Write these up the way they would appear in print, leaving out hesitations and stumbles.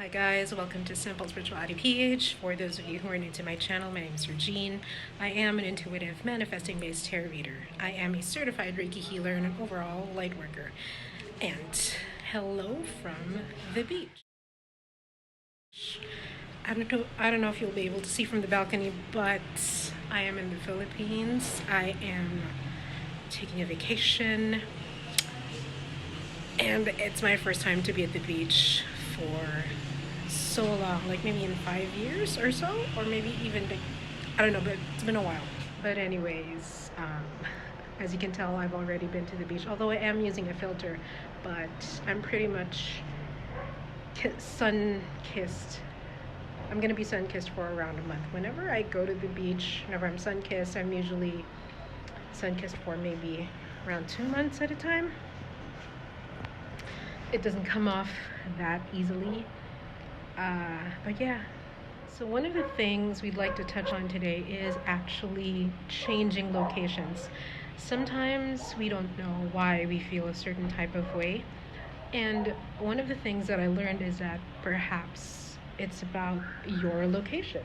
Hi guys, welcome to SimpleSpiritualityPH. For those of you who are new to my channel, my name is Regine. I am an intuitive manifesting-based tarot reader. I am a certified Reiki healer and an overall light worker. And hello from the beach. I don't know if you'll be able to see from the balcony, but I am in the Philippines. I am taking a vacation, and it's my first time to be at the beach for so long, like maybe in 5 years or so, or maybe even I don't know, but it's been a while. But anyways, as you can tell, I've already been to the beach, although I am using a filter, but I'm pretty much sun-kissed. I'm gonna be sun-kissed for around a month. Whenever I go to the beach, whenever I'm sun-kissed, I'm usually sun-kissed for maybe around 2 months at a time. It doesn't come off that easily. But yeah, so one of the things we'd like to touch on today is actually changing locations. Sometimes we don't know why we feel a certain type of way, and one of the things that I learned is that perhaps it's about your location,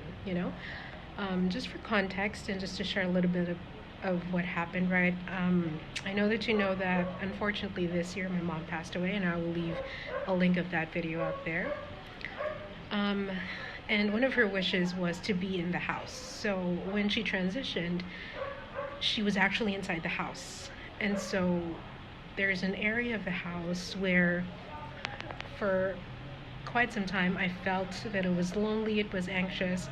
just for context and just to share a little bit of what happened, right? I know that you know that unfortunately this year my mom passed away, and I will leave a link of that video up there. And one of her wishes was to be in the house. So when she transitioned, she was actually inside the house. And so there's an area of the house where for quite some time I felt that it was lonely, it was anxious.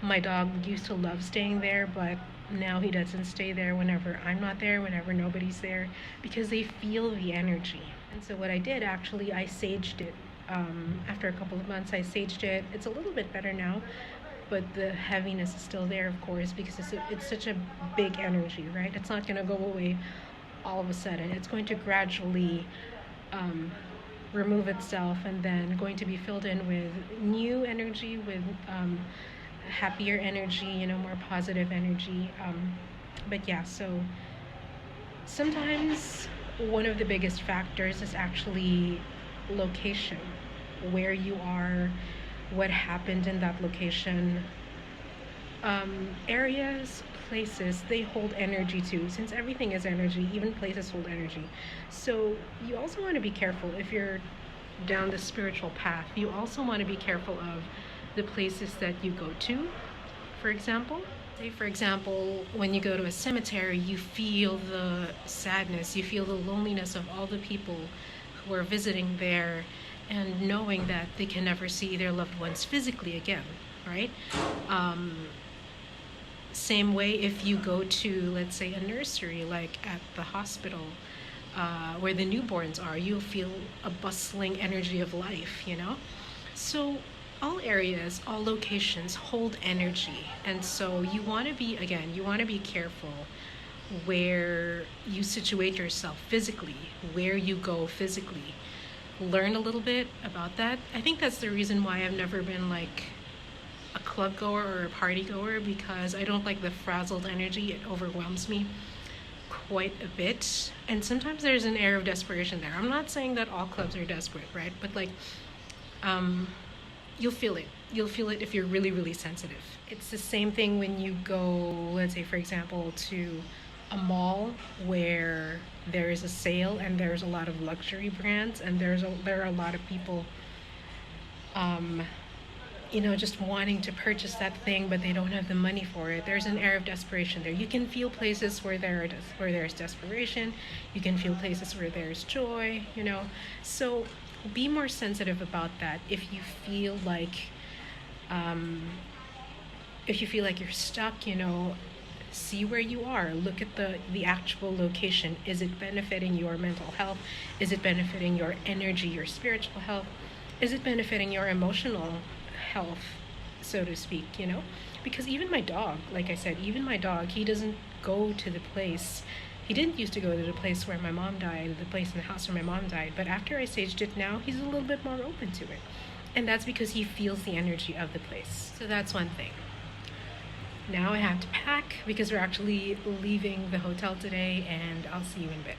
My dog used to love staying there, but now he doesn't stay there whenever I'm not there, whenever nobody's there, because they feel the energy. And so what I did, actually, I saged it. After a couple of months, I saged it. It's a little bit better now, but the heaviness is still there, of course, because it's such a big energy, right? It's not going to go away all of a sudden. It's going to gradually remove itself, and then going to be filled in with new energy, with happier energy, more positive energy. But yeah, so sometimes one of the biggest factors is actually location, where you are, what happened in that location. Areas, places, they hold energy too. Since everything is energy, even places hold energy. So you also want to be careful if you're down the spiritual path. You also want to be careful of the places that you go to. For example, when you go to a cemetery, you feel the sadness, you feel the loneliness of all the people who are visiting there, and knowing that they can never see their loved ones physically again, right? Same way if you go to, let's say, a nursery, like at the hospital, where the newborns are, you'll feel a bustling energy of life, So all areas, all locations hold energy. And so you want to be careful where you situate yourself physically, where you go physically. Learn a little bit about that. I think that's the reason why I've never been like a club goer or a party goer, because I don't like the frazzled energy. It overwhelms me quite a bit, and sometimes there's an air of desperation there. I'm not saying that all clubs are desperate, right? But you'll feel it if you're really, really sensitive. It's the same thing when you go, let's say, for example, to a mall where there is a sale and there's a lot of luxury brands, and there are a lot of people just wanting to purchase that thing, but they don't have the money for it. There's an air of desperation there. You can feel places where there's desperation. You can feel places where there's joy, So be more sensitive about that. If you feel like you're stuck, see where you are. Look at the actual location. Is it benefiting your mental health? Is it benefiting your energy, your spiritual health? Is it benefiting your emotional health, so to speak, Because even my dog, like I said, he doesn't go to the place. He didn't used to go to the place where my mom died, the place in the house where my mom died. But after I saged it now, he's a little bit more open to it. And that's because he feels the energy of the place. So that's one thing. Now I have to pack because we're actually leaving the hotel today, and I'll see you in a bit.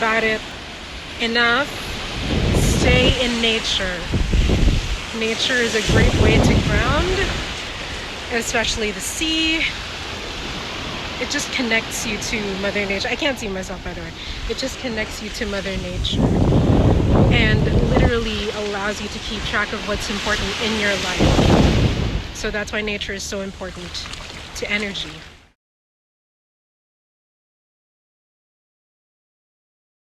about it enough. Stay in nature. Nature is a great way to ground, especially the sea. It just connects you to Mother Nature. I can't see myself, by the way. It just connects you to Mother Nature and literally allows you to keep track of what's important in your life. So that's why nature is so important to energy.